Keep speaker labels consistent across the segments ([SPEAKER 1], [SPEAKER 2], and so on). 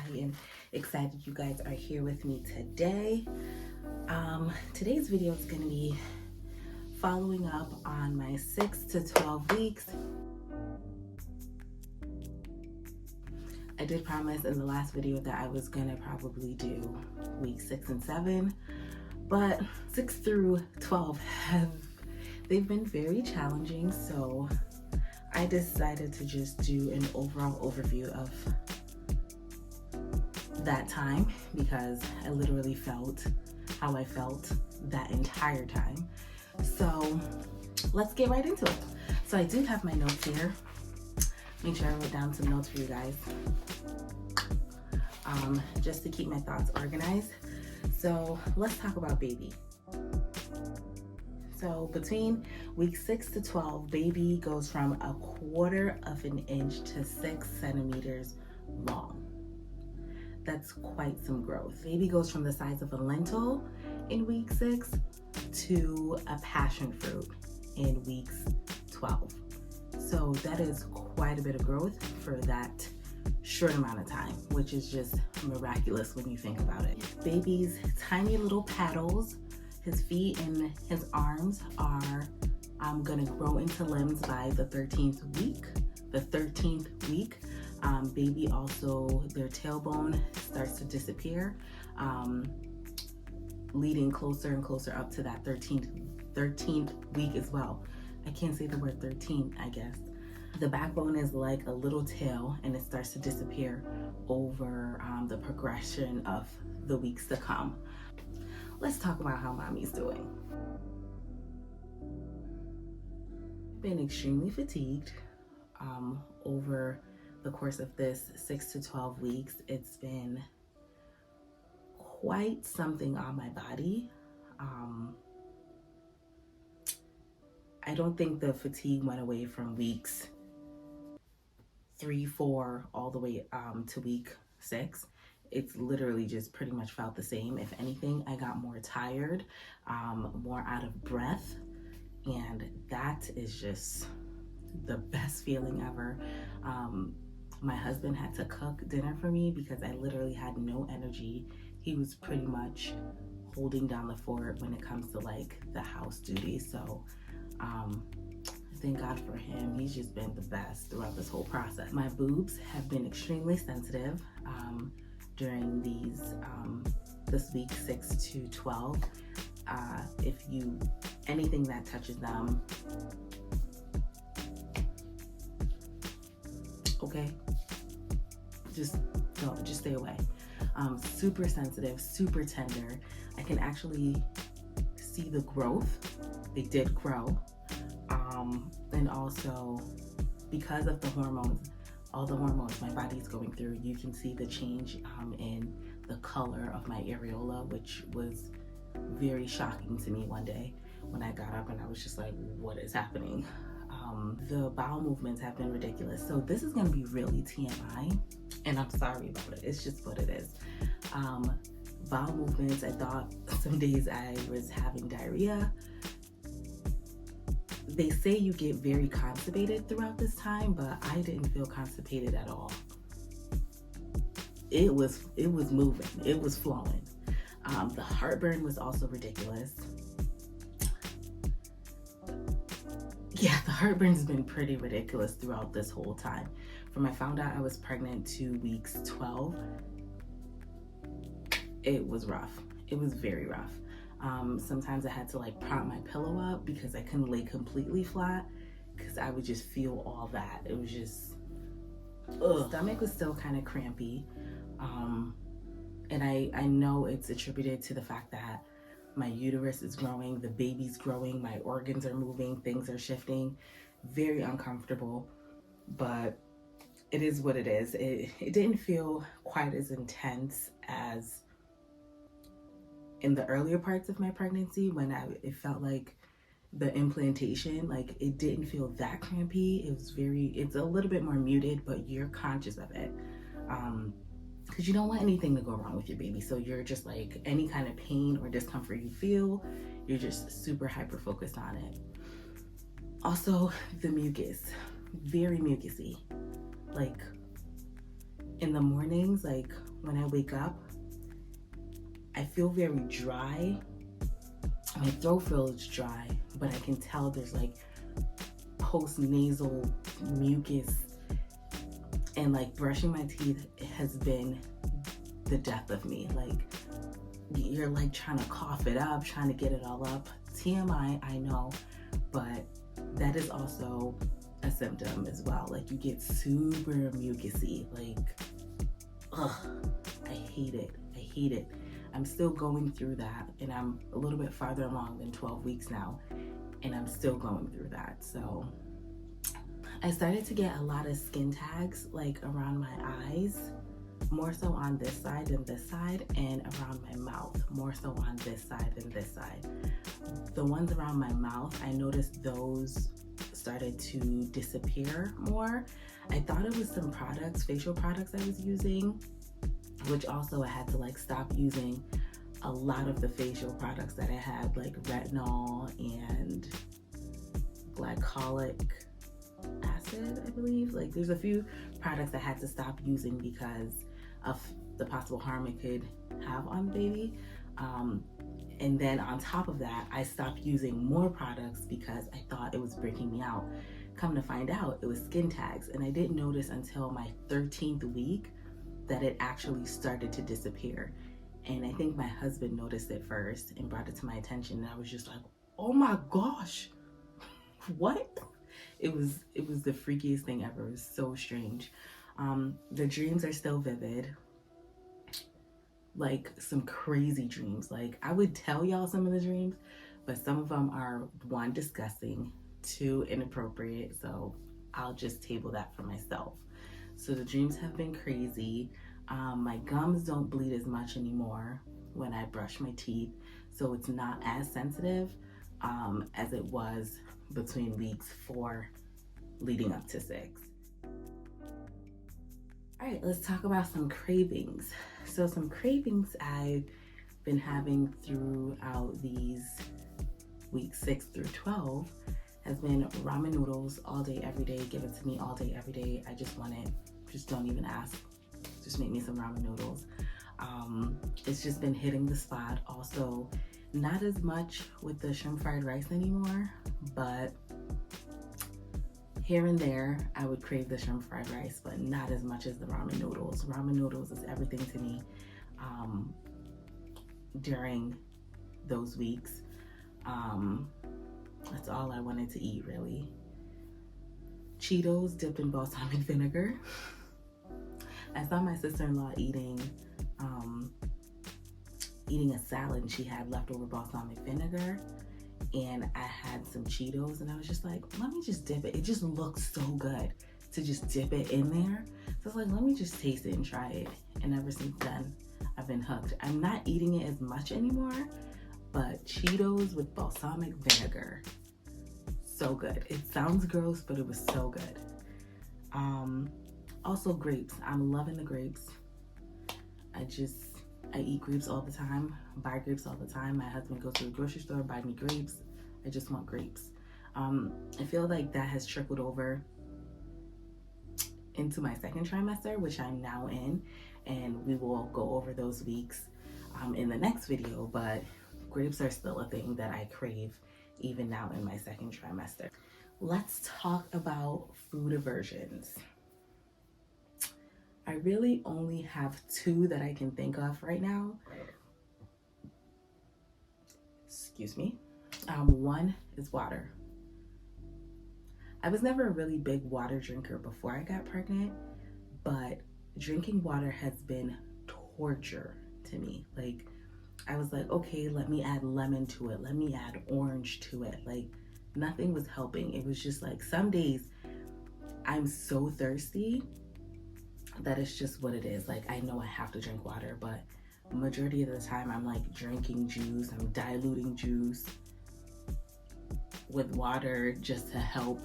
[SPEAKER 1] I am excited you guys are here with me today. Today's video is going to be following up on my 6 to 12 weeks. I did promise in the last video that I was going to probably do weeks 6 and 7, but 6 through 12 they've been very challenging, so I decided to just do an overall overview of that time because I literally felt how I felt that entire time. So let's get right into it. So I do have my notes here. Make sure I wrote down some notes for you guys, just to keep my thoughts organized. So let's talk about baby. So between week 6 to 12, baby goes from 1/4 of an inch to 6 centimeters long. That's quite some growth. Baby goes from the size of a lentil in week 6 to a passion fruit in weeks 12. So that is quite a bit of growth for that short amount of time, which is just miraculous when you think about it. Baby's tiny little paddles, his feet and his arms are gonna grow into limbs by the 13th week. Baby also, their tailbone starts to disappear, leading closer and closer up to that 13th week as well. I can't say the word 13, I guess. The backbone is like a little tail and it starts to disappear over the progression of the weeks to come. Let's talk about how mommy's doing. I've been extremely fatigued over the course of this 6 to 12 weeks. It's been quite something on my body. I don't think the fatigue went away from weeks 3, 4, all the way to week 6. It's literally just pretty much felt the same. If anything, I got more tired, more out of breath, and that is just the best feeling ever. My husband had to cook dinner for me because I literally had no energy. He was pretty much holding down the fort when it comes to like the house duties. So thank God for him. He's just been the best throughout this whole process. My boobs have been extremely sensitive during this week 6 to 12. If anything that touches them, okay, just stay away. Super sensitive, super tender. I can actually see the growth. They did grow. And also because of the hormones, all the hormones my body's going through, you can see the change in the color of my areola, which was very shocking to me one day when I got up and I was just like, what is happening? The bowel movements have been ridiculous. So this is gonna be really TMI, and I'm sorry about it. It's just what it is. Bowel movements, I thought some days I was having diarrhea. They say you get very constipated throughout this time, but I didn't feel constipated at all. It was moving, it was flowing. The heartburn was also ridiculous. Yeah, the heartburn's been pretty ridiculous throughout this whole time. From I found out I was pregnant to weeks 12, it was rough. It was very rough. Sometimes I had to like prop my pillow up because I couldn't lay completely flat because I would just feel all that. It was just, ugh. Stomach was still kind of crampy. And I know it's attributed to the fact that my uterus is growing, the baby's growing, my organs are moving, things are shifting. Very uncomfortable, but it is what it is. It didn't feel quite as intense as in the earlier parts of my pregnancy when it felt like the implantation, like it didn't feel that crampy. It's a little bit more muted, but you're conscious of it. Because you don't want anything to go wrong with your baby. So you're just like, any kind of pain or discomfort you feel, you're just super hyper focused on it. Also, the mucus, very mucusy. Like in the mornings, like when I wake up, I feel very dry. My throat feels dry, but I can tell there's like post-nasal mucus, and like brushing my teeth has been the death of me. Like you're like trying to cough it up, trying to get it all up. TMI, I know, but that is also a symptom as well. Like you get super mucusy, like, ugh, I hate it. I hate it. I'm still going through that, and I'm a little bit farther along than 12 weeks now, and I'm still going through that. So I started to get a lot of skin tags like around my eyes, more so on this side than this side, and around my mouth, more so on this side than this side. The ones around my mouth, I noticed those started to disappear more. I thought it was some products, facial products I was using, which also I had to like stop using a lot of the facial products that I had, like retinol and glycolic acid, I believe. Like there's a few products I had to stop using because of the possible harm it could have on the baby. And then on top of that, I stopped using more products because I thought it was breaking me out. Come to find out, it was skin tags, and I didn't notice until my 13th week that it actually started to disappear. And I think my husband noticed it first and brought it to my attention, and I was just like, oh my gosh, what? It was the freakiest thing ever. It was so strange. The dreams are still vivid, like some crazy dreams. Like I would tell y'all some of the dreams, but some of them are, one, disgusting, two, inappropriate, so I'll just table that for myself. So the dreams have been crazy. My gums don't bleed as much anymore when I brush my teeth, so it's not as sensitive as it was between weeks 4 leading up to 6. All right, let's talk about some cravings. So some cravings I've been having throughout these weeks 6 through 12 has been ramen noodles all day, every day. Give it to me all day, every day. I just want it. Just don't even ask. Just make me some ramen noodles. It's just been hitting the spot. Also, not as much with the shrimp fried rice anymore, but here and there, I would crave the shrimp fried rice, but not as much as the ramen noodles. Ramen noodles is everything to me during those weeks. That's all I wanted to eat, really. Cheetos dipped in balsamic vinegar. I saw my sister-in-law eating a salad, and she had leftover balsamic vinegar, and I had some Cheetos, and I was just like, let me just dip it. It just looks so good to just dip it in there. So I was like, let me just taste it and try it. And ever since then, I've been hooked. I'm not eating it as much anymore, but Cheetos with balsamic vinegar, so good. It sounds gross, but it was so good. Also grapes. I'm loving the grapes. I eat grapes all the time, buy grapes all the time. My husband goes to the grocery store, buy me grapes. I just want grapes. I feel like that has trickled over into my second trimester, which I'm now in, and we will go over those weeks in the next video, but grapes are still a thing that I crave even now in my second trimester. Let's talk about food aversions. I really only have 2 that I can think of right now. Excuse me. One is water. I was never a really big water drinker before I got pregnant, but drinking water has been torture to me. Like, I was like, okay, let me add lemon to it. Let me add orange to it. Like, nothing was helping. It was just like, some days I'm so thirsty that it's just what it is. Like, I know I have to drink water, but majority of the time I'm like drinking juice. I'm diluting juice with water just to help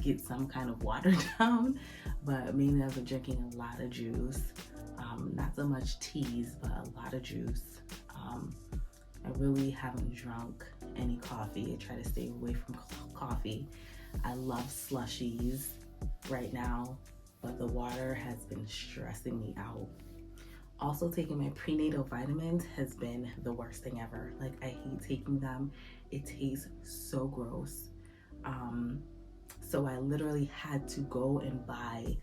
[SPEAKER 1] get some kind of water down. But mainly I've been drinking a lot of juice. Not so much teas, but a lot of juice. I really haven't drunk any coffee. I try to stay away from coffee. I love slushies right now. but the water has been stressing me out. Also, taking my prenatal vitamins has been the worst thing ever. Like, I hate taking them. It tastes so gross. So I literally had to go and buy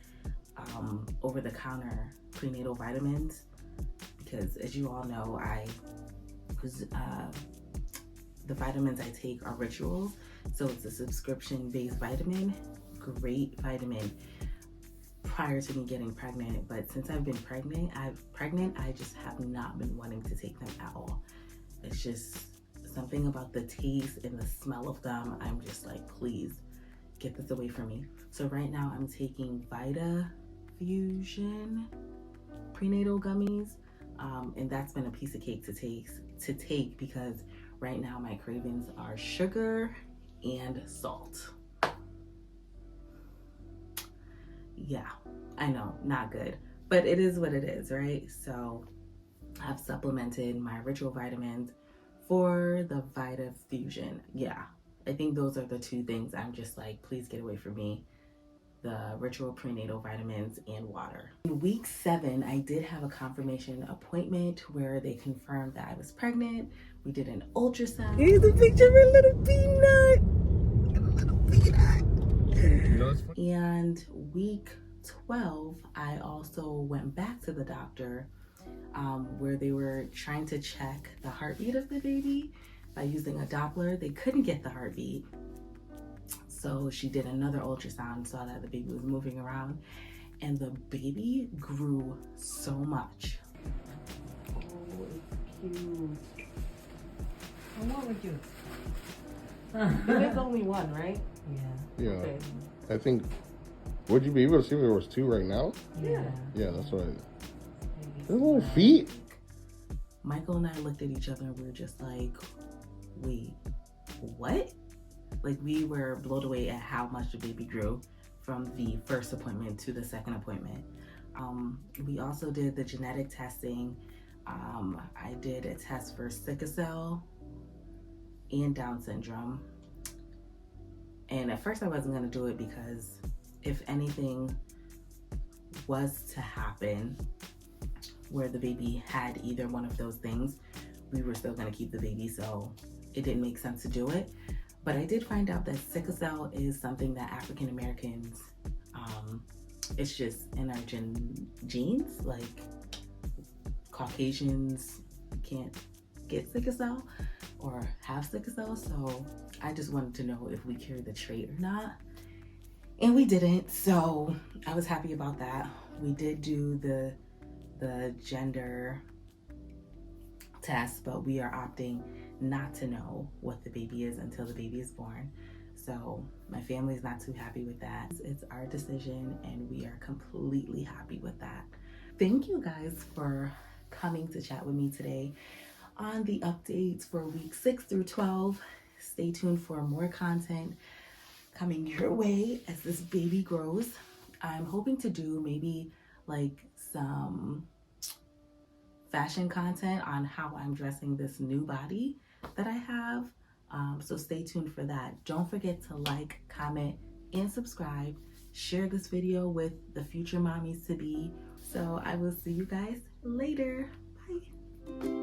[SPEAKER 1] over-the-counter prenatal vitamins because, as you all know, the vitamins I take are rituals. So it's a subscription-based vitamin, great vitamin prior to me getting pregnant. But since I've been pregnant, I just have not been wanting to take them at all. It's just something about the taste and the smell of them. I'm just like, please get this away from me. So right now I'm taking Vita Fusion prenatal gummies. And that's been a piece of cake to take because right now my cravings are sugar and salt. Yeah, I know, not good, but it is what it is, right? So I've supplemented my ritual vitamins for the Vita Fusion. Yeah, I think those are the two things I'm just like, please get away from me. The ritual prenatal vitamins and water. In week 7, I did have a confirmation appointment where they confirmed that I was pregnant. We did an ultrasound. Here's a picture of a little peanut. And week 12, I also went back to the doctor where they were trying to check the heartbeat of the baby by using a Doppler. They couldn't get the heartbeat. So she did another ultrasound, saw that the baby was moving around, and the baby grew so much. Oh, it's cute. How long with you? It is only one, right?
[SPEAKER 2] Yeah.
[SPEAKER 1] Okay.
[SPEAKER 2] I think, would you be able to see if there was 2 right now?
[SPEAKER 1] Yeah.
[SPEAKER 2] Yeah, that's what their little feet.
[SPEAKER 1] Michael and I looked at each other and we were just like, wait, what? Like, we were blown away at how much the baby grew from the first appointment to the second appointment. We also did the genetic testing. I did a test for sickle cell and Down syndrome. And at first I wasn't gonna do it because if anything was to happen where the baby had either one of those things, we were still gonna keep the baby, so it didn't make sense to do it. But I did find out that sickle cell is something that African Americans, it's just in our genes, like Caucasians can't get sickle cell or have sickle cell. So I just wanted to know if we carry the trait or not. And we didn't, so I was happy about that. We did do the gender test, but we are opting not to know what the baby is until the baby is born. So my family's not too happy with that. It's our decision and we are completely happy with that. Thank you guys for coming to chat with me today on the updates for week 6 through 12. Stay tuned for more content coming your way as this baby grows. I'm hoping to do maybe like some fashion content on how I'm dressing this new body that I have. So stay tuned for that. Don't forget to like, comment, and subscribe. Share this video with the future mommies to be. So I will see you guys later. Bye.